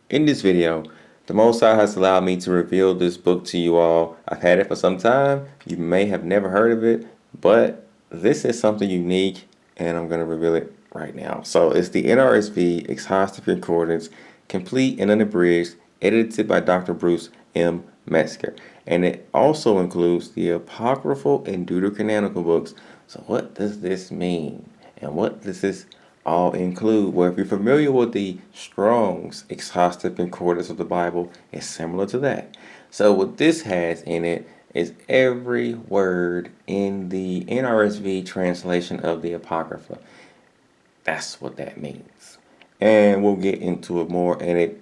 In this video, the Most High has allowed me to reveal this book to you all. I've had it for some time. You may have never heard of it, but this is something unique, and I'm going to reveal it right now. So it's the NRSV Exhaustive Concordance, complete and unabridged, edited by Dr. Bruce M. Metzger. And it also includes the apocryphal and deuterocanonical books. So what does this mean? And what does this all include? Well, if you're familiar with the Strong's Exhaustive Concordance of the Bible, it's similar to that. So what this has in it is every word in the NRSV translation of the Apocrypha. That's what that means. And we'll get into it more, and it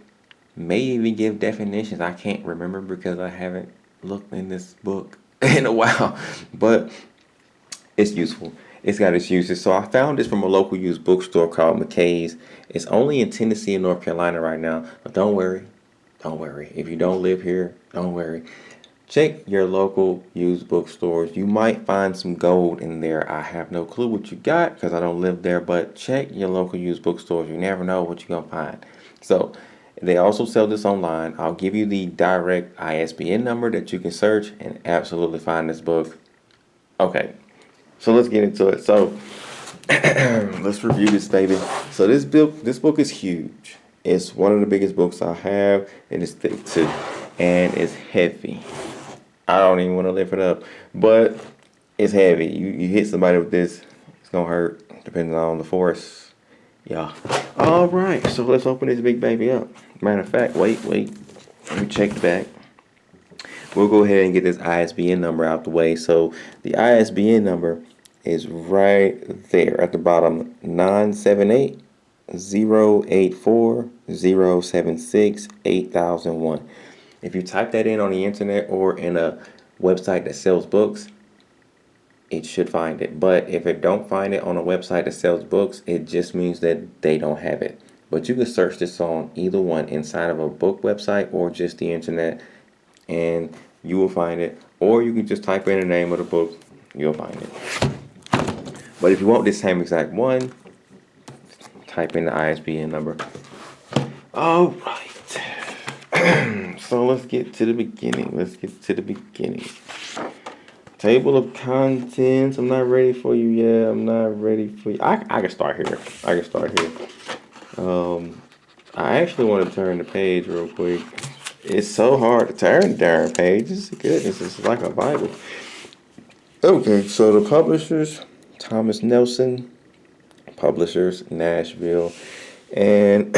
may even give definitions. I can't remember because I haven't looked in this book in a while, but it's useful. It's got its uses. So I found this from a local used bookstore called maccabees. It's only in Tennessee and North Carolina right now, but don't worry. Don't worry. If you don't live here, don't worry. Check your local used bookstores. You might find some gold in there. I have no clue what you got because I don't live there, but check your local used bookstores. You never know what you're going to find. So they also sell this online. I'll give you the direct ISBN number that you can search and absolutely find this book. Okay, so let's get into it. So let's review this, baby. So this book is huge. It's one of the biggest books I have, and it's thick too, and it's heavy. I don't even want to lift it up, but it's heavy. You hit somebody with this, it's gonna hurt, depending on the force. Yeah. All right, so let's open this big baby up. Matter of fact, wait. Let me check the back. We'll go ahead and get this ISBN number out the way. So the ISBN number is right there at the bottom, 978-084-076-8001. If you type that in on the internet or in a website that sells books, it should find it. But if it don't find it on a website that sells books, it just means that they don't have it. But you can search this on either one, inside of a book website or just the internet, and you will find it. Or you can just type in the name of the book, you'll find it. But if you want this same exact one, type in the ISBN number. All right. So let's get to the beginning. Table of contents. I'm not ready for you yet. I'm not ready for you. I can start here. I actually want to turn the page real quick. It's so hard to turn the darn pages. Goodness, it's like a Bible. Okay, so the publishers, Thomas Nelson, publishers, Nashville, and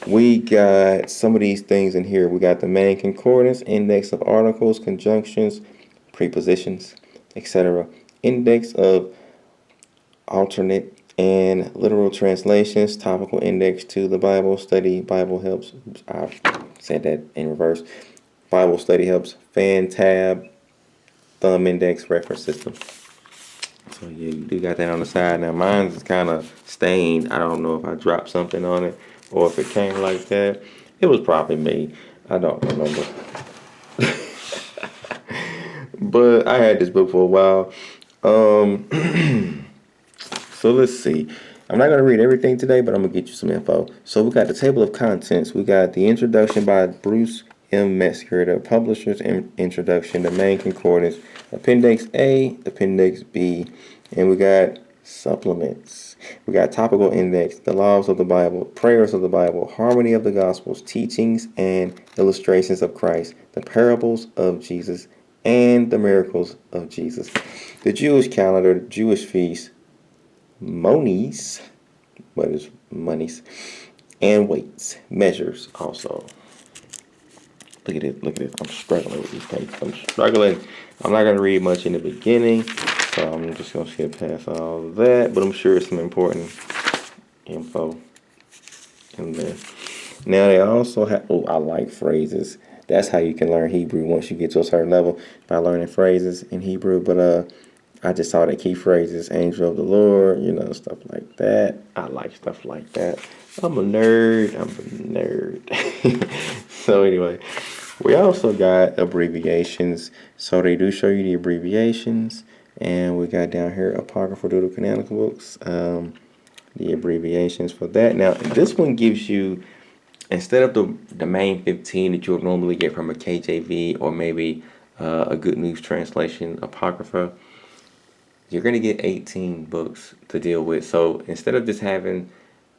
we got some of these things in here. We got the main concordance, index of articles, conjunctions, prepositions, etc. Index of alternate and literal translations, topical index to the Bible, study Bible helps. I said that in reverse. Bible study helps, fan tab, thumb index, reference system. So yeah, you do got that on the side. Now mine's is kind of stained. I don't know if I dropped something on it or if it came like that. It was probably me. I don't remember. But I had this book for a while. So let's see. I'm not going to read everything today, but I'm going to get you some info. So we got the table of contents. We got the introduction by Bruce M. Metzger, the publisher's introduction, the main concordance, Appendix A, Appendix B, and we got supplements. We got topical index, the laws of the Bible, prayers of the Bible, harmony of the Gospels, teachings and illustrations of Christ, the parables of Jesus, and the miracles of Jesus, the Jewish calendar, the Jewish feast, monies, what is monies, and weights, measures also. Look at it. I'm struggling with these pages. I'm not going to read much in the beginning, so I'm just going to skip past all of that, but I'm sure it's some important info in there. Now they also have, I like phrases. That's how you can learn Hebrew once you get to a certain level, by learning phrases in Hebrew. But I just saw the key phrases, angel of the Lord, stuff like that. I like stuff like that. I'm a nerd. So anyway, we also got abbreviations. So they do show you the abbreviations. And we got down here apocryphal deuterocanonical books, the abbreviations for that. Now, this one gives you instead of the main 15 that you would normally get from a KJV or maybe a Good News Translation Apocrypha, you're going to get 18 books to deal with. So instead of just having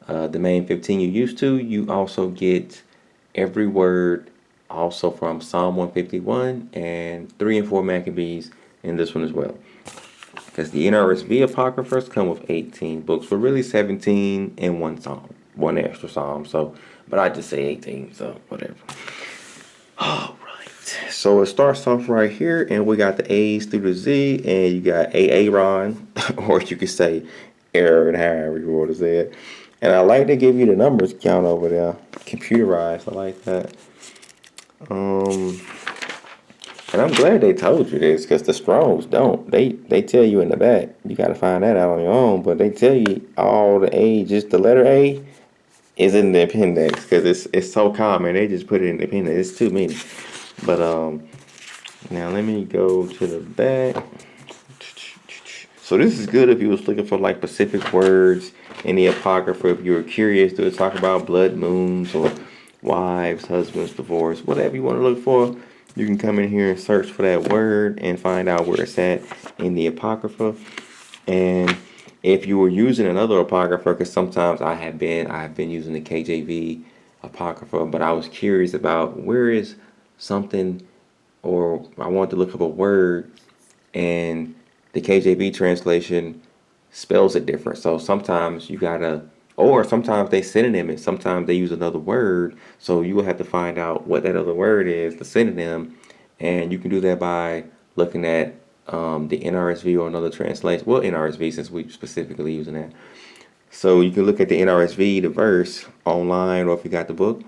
the main 15 you used to, you also get every word also from Psalm 151 and 3 and 4 Maccabees in this one as well. Because the NRSV Apocryphas come with 18 books, but really 17 and one psalm, one extra psalm. So, but I just say 18, so whatever. All right. So it starts off right here, and we got the A's through the Z, and you got Aaron, or you could say Aaron, however you want to say it. And I like to give you the numbers count over there, computerized. I like that. And I'm glad they told you this, because the Strongs don't. They tell you in the back. You got to find that out on your own. But they tell you all the A, just the letter A, is in the appendix, because it's so common. They just put it in the appendix. It's too many. But now let me go to the back. So this is good if you was looking for like specific words in the Apocrypha. If you were curious to talk about blood moons or wives, husbands, divorce, whatever you want to look for, you can come in here and search for that word and find out where it's at in the Apocrypha. And if you were using another Apocrypha, because sometimes I have been using the KJV Apocrypha, but I was curious about where is something, or I wanted to look up a word, and the KJV translation spells it different. So sometimes you gotta, or sometimes they synonym it. Sometimes they use another word. So you will have to find out what that other word is, the synonym. And you can do that by looking at the NRSV or another translation. Well, NRSV, since we're specifically using that. So you can look at the NRSV, the verse, online, or if you got the book.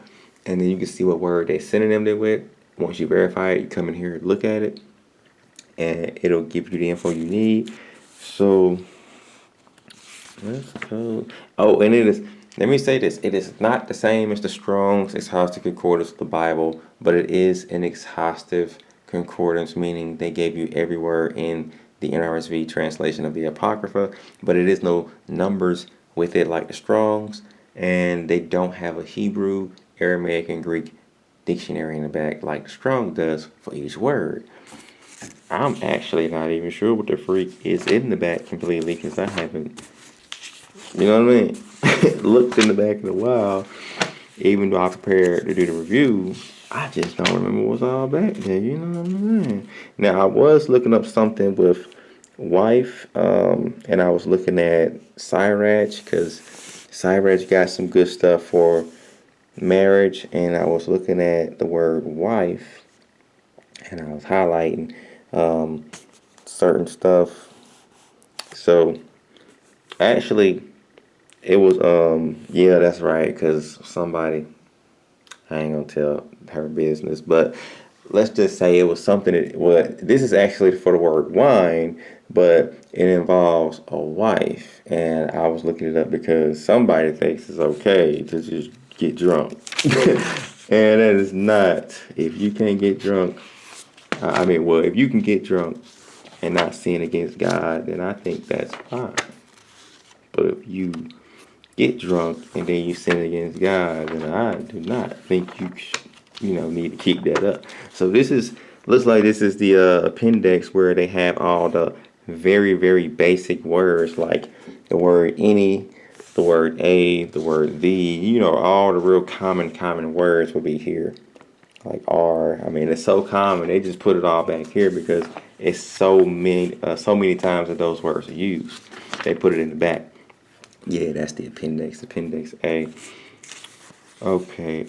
And then you can see what word they synonymed it with. Once you verify it, you come in here and look at it. And it'll give you the info you need. So let's go. Oh, and it is, let me say this. It is not the same as the Strong's Exhaustive Concordance of the Bible, but it is an exhaustive concordance, meaning they gave you every word in the NRSV translation of the Apocrypha, but it is no numbers with it like the Strong's, and they don't have a Hebrew, Aramaic, and Greek dictionary in the back like the Strong does for each word. I'm actually not even sure what the freak is in the back completely, because I haven't, you know what I mean, looked in the back in a while. Even though I prepared to do the review, I just don't remember what's all back there, you know what I'm saying? Now, I was looking up something with wife, and I was looking at Sirach, because Sirach got some good stuff for marriage, and I was looking at the word wife, and I was highlighting certain stuff. So actually it was yeah, that's right, because somebody, I ain't gonna tell her business, but let's just say it was something that, well, this is actually for the word wine, but it involves a wife, and I was looking it up because somebody thinks it's okay to just get drunk. And that is not. If you can't get drunk, if you can get drunk and not sin against God, then I think that's fine. But if you get drunk and then you sin against God, then I do not think you need to keep that up. So looks like this is the appendix where they have all the very, very basic words, like the word any, the word a, the word the, all the real common words will be here. Like R, it's so common. They just put it all back here because it's so many times that those words are used. They put it in the back. Yeah, that's the appendix, Appendix A. Okay,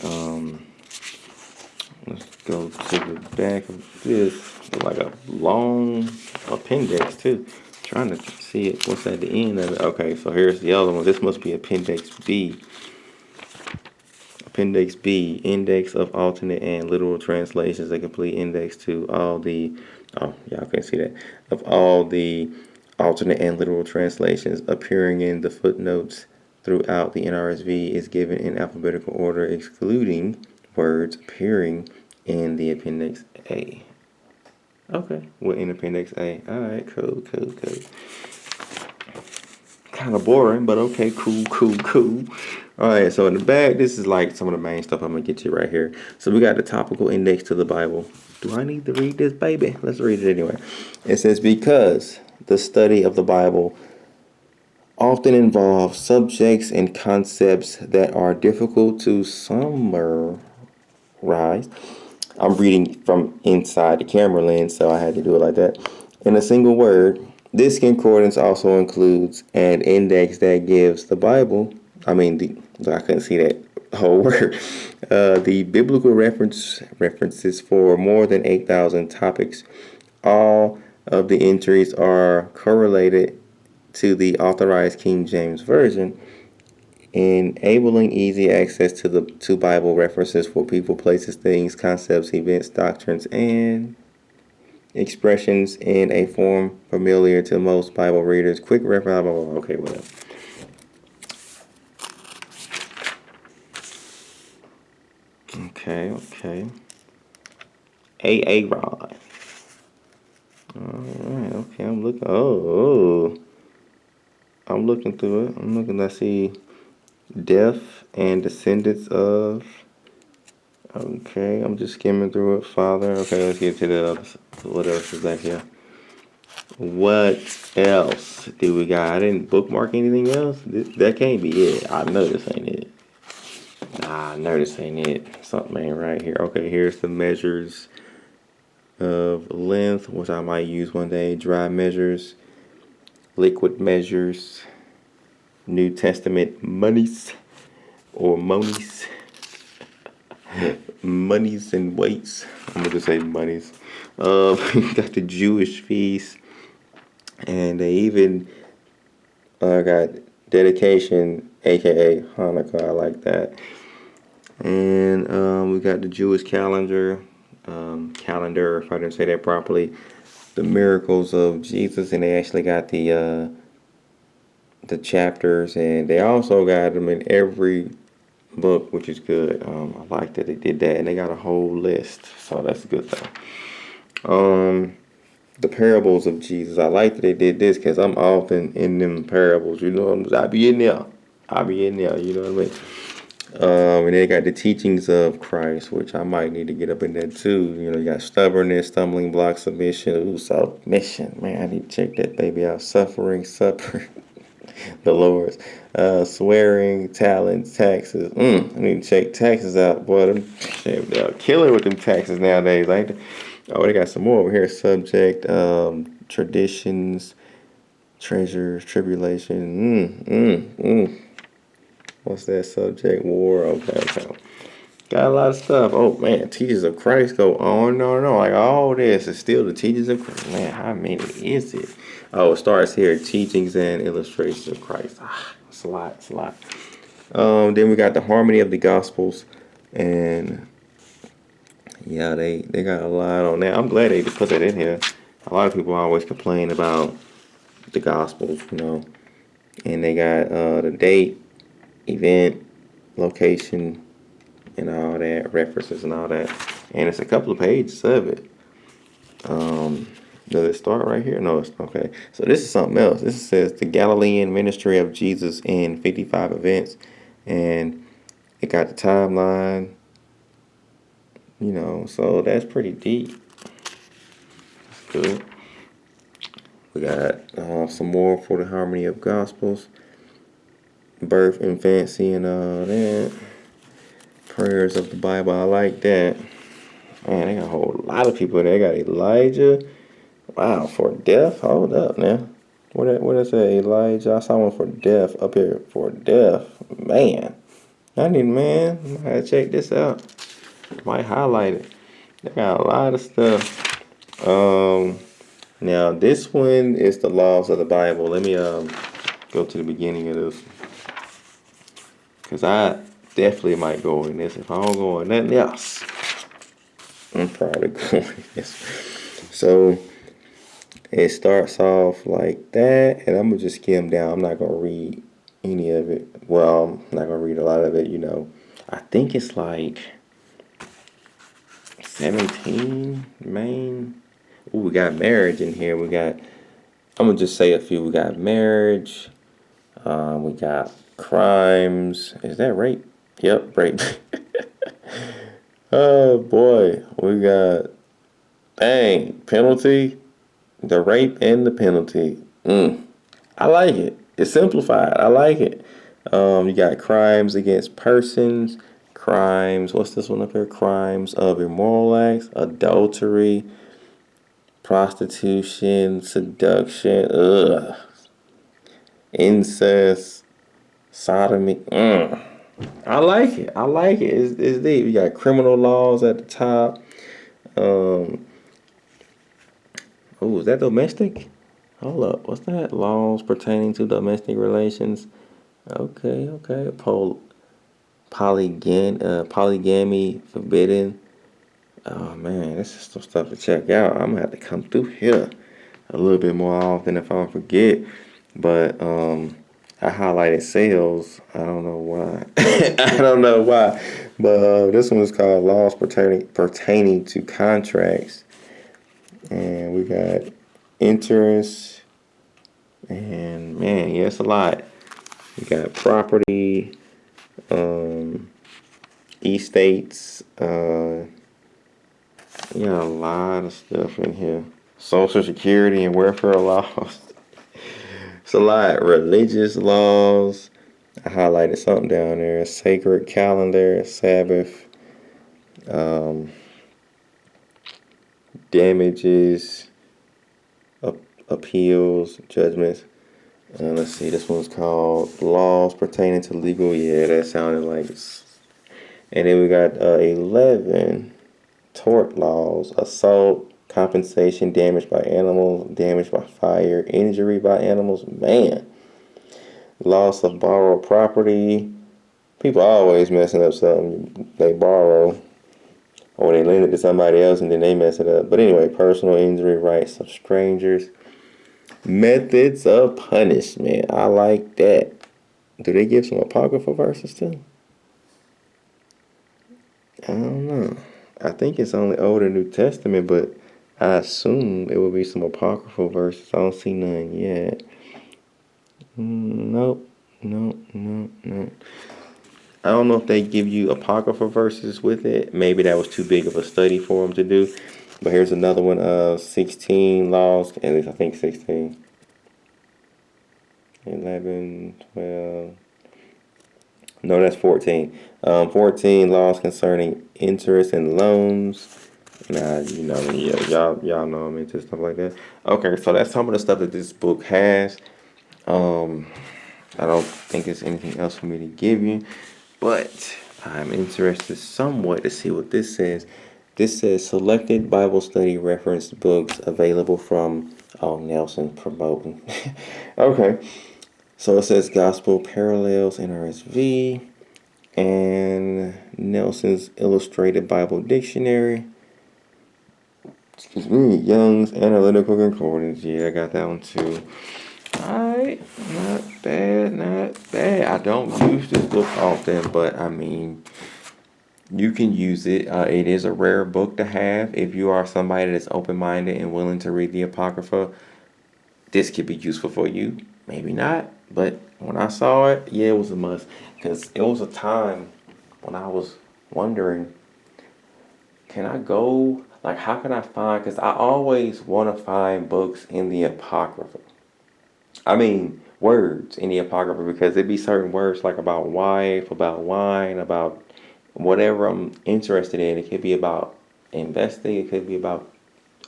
let's go to the back of this. It's like a long appendix too. Trying to see it. What's at the end of it? Okay, so here's the other one. This must be Appendix B. Appendix B, Index of Alternate and Literal Translations, a complete index to all the, y'all can't see that, of all the alternate and literal translations appearing in the footnotes throughout the NRSV is given in alphabetical order, excluding words appearing in the Appendix A. Okay, we're in Appendix A. All right, cool. Kind of boring, but okay, cool. All right, so in the back, this is like some of the main stuff I'm gonna get to right here. So we got the topical index to the Bible. Do I need to read this, baby? Let's read it anyway. It says, because the study of the Bible often involves subjects and concepts that are difficult to summarize. I'm reading from inside the camera lens, so I had to do it like that. In a single word, this concordance also includes an index that gives the Bible, I couldn't see that whole word, the biblical references for more than 8,000 topics. All of the entries are correlated to the authorized King James Version, enabling easy access to the two Bible references for people, places, things, concepts, events, doctrines, and expressions in a form familiar to most Bible readers. Quick reference. Okay, whatever. Okay. A Rod. Alright, okay, I'm looking. I'm looking through it. I'm looking. I see death and descendants of. Okay, I'm just skimming through it. Father. Okay, let's get to the other. What else is back here? What else do we got? I didn't bookmark anything else. That can't be it. I know this ain't it. Nah, I know this ain't it. Something ain't right here. Okay, here's the measures of length, which I might use one day. Dry measures, liquid measures, New Testament monies or monies. Monies and weights. I'm gonna just say monies. Got the Jewish feast, and they even got dedication, aka Hanukkah. I like that. And we got the Jewish calendar, if I didn't say that properly. The miracles of Jesus, and they actually got the chapters, and they also got them in every book, which is good. I like that they did that, and they got a whole list, so that's a good thing. The parables of Jesus, I like that they did this because I'm often in them parables. You know, I be in there. You know what I mean? And they got the teachings of Christ, which I might need to get up in there too. You know, you got stubbornness, stumbling blocks, submission. Ooh, submission. Man, I need to check that baby out. Suffering, the Lord's. Swearing, talents, taxes. I need to check taxes out. Boy, they're killing with them taxes nowadays, ain't they? Oh, they got some more over here. Subject, traditions, treasures, tribulation. What's that subject? War. Okay. Got a lot of stuff. Oh man, teachers of Christ go on. No. Like all this is still the teachings of Christ. Man, how many is it? Oh, it starts here. Teachings and illustrations of Christ. It's a lot. Then we got the harmony of the Gospels, and yeah, they got a lot on that. I'm glad they put that in here. A lot of people always complain about the Gospels, you know, and they got the date, event, location, and all that, references and all that. And it's a couple of pages of it. Does it start right here? No, it's okay. So this is something else. This says the Galilean ministry of Jesus in 55 events. And it got the timeline, you know, so that's pretty deep. That's good. We got some more for the harmony of gospels, birth, infancy, and all that. Prayers of the Bible. I like that. Man, they got a whole lot of people there. They got Elijah. Wow, for death? Hold up now. What did I say? Elijah? I saw one for death up here for death. Man. I gotta check this out. Might highlight it. They got a lot of stuff. Now this one is the laws of the Bible. Let me go to the beginning of this. Cause I definitely might go in this. If I don't go in nothing else, I'm probably going in this. So it starts off like that, and I'm gonna just skim down. I'm not gonna read any of it. Well, I'm not gonna read a lot of it, you know. I think it's like 17 main. Ooh, we got marriage in here. I'm gonna just say a few. We got marriage. We got crimes. Is that rape? Yep, rape. Oh boy, we got penalty, the rape and the penalty. I like it. It's simplified. I like it. You got crimes against persons, crimes. What's this one up here? Crimes of immoral acts, adultery, prostitution, seduction, incest, sodomy. I like it. I like it. It's deep. You got criminal laws at the top. Is that domestic? Hold up. What's that? Laws pertaining to domestic relations. Okay. Polygamy forbidden. Oh man, this is some stuff to check out. I'm gonna have to come through here a little bit more often if I don't forget. But I highlighted sales. I don't know why. I don't know why. But this one is called Laws Pertaining to Contracts. And we got interest. And man, yeah, it's a lot. We got property, estates, a lot of stuff in here. Social Security and welfare laws. It's a lot. Religious laws. I highlighted something down there. Sacred calendar, Sabbath, damages, appeals, judgments. Let's see, this one's called Laws Pertaining to Legal. Yeah, that sounded like it's... And then we got 11 Tort Laws: assault, compensation, damage by animals, damage by fire, injury by animals. Man. Loss of borrowed property. People always messing up something they borrow, or they lend it to somebody else and then they mess it up. But anyway, personal injury rights of strangers. Methods of punishment. I like that. Do they give some Apocrypha verses too? I don't know. I think it's only Old and New Testament, but I assume it will be some Apocryphal verses. I don't see none yet. Nope. I don't know if they give you Apocrypha verses with it. Maybe that was too big of a study for them to do. But here's another one of 16 laws. At least I think 16. 11, 12. No, that's 14. 14 laws concerning interest and loans. Nah, y'all know I'm into stuff like that. Okay, so that's some of the stuff that this book has. I don't think there's anything else for me to give you, but I'm interested somewhat to see what this says. This says selected Bible study reference books available from, Nelson promoting. Okay, so it says Gospel Parallels, NRSV, and Nelson's Illustrated Bible Dictionary. Excuse me, Young's Analytical Concordance. Yeah, I got that one too. Alright, not bad. I don't use this book often, but I mean, you can use it. It is a rare book to have. If you are somebody that's open-minded and willing to read the Apocrypha, this could be useful for you. Maybe not, but when I saw it, yeah, it was a must. Because it was a time when I was wondering, can I go, like, how can I find, because I always want to find books in the Apocrypha. I mean, words in the Apocrypha, because there'd be certain words like about wife, about wine, about whatever I'm interested in. It could be about investing, it could be about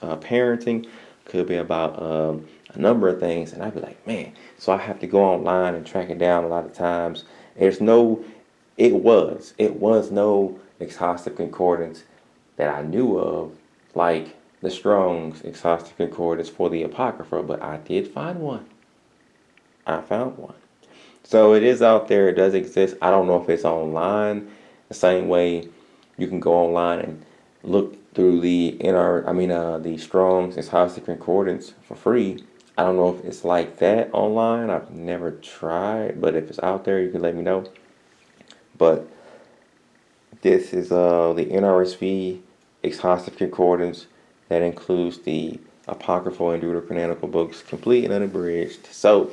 parenting, it could be about a number of things. And I'd be like, man, so I have to go online and track it down a lot of times. It was no exhaustive concordance that I knew of, like the Strong's exhaustive concordance for the Apocrypha, but I did find one. I found one. So it is out there. It does exist. I don't know if it's online. The same way you can go online and look through the Strong's Exhaustive Concordance for free. I don't know if it's like that online. I've never tried, but if it's out there, you can let me know. But this is the NRSV Exhaustive Concordance that includes the Apocryphal and Deuterocanonical books, complete and unabridged. So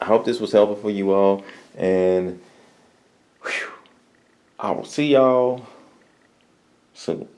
I hope this was helpful for you all. And I will see y'all soon.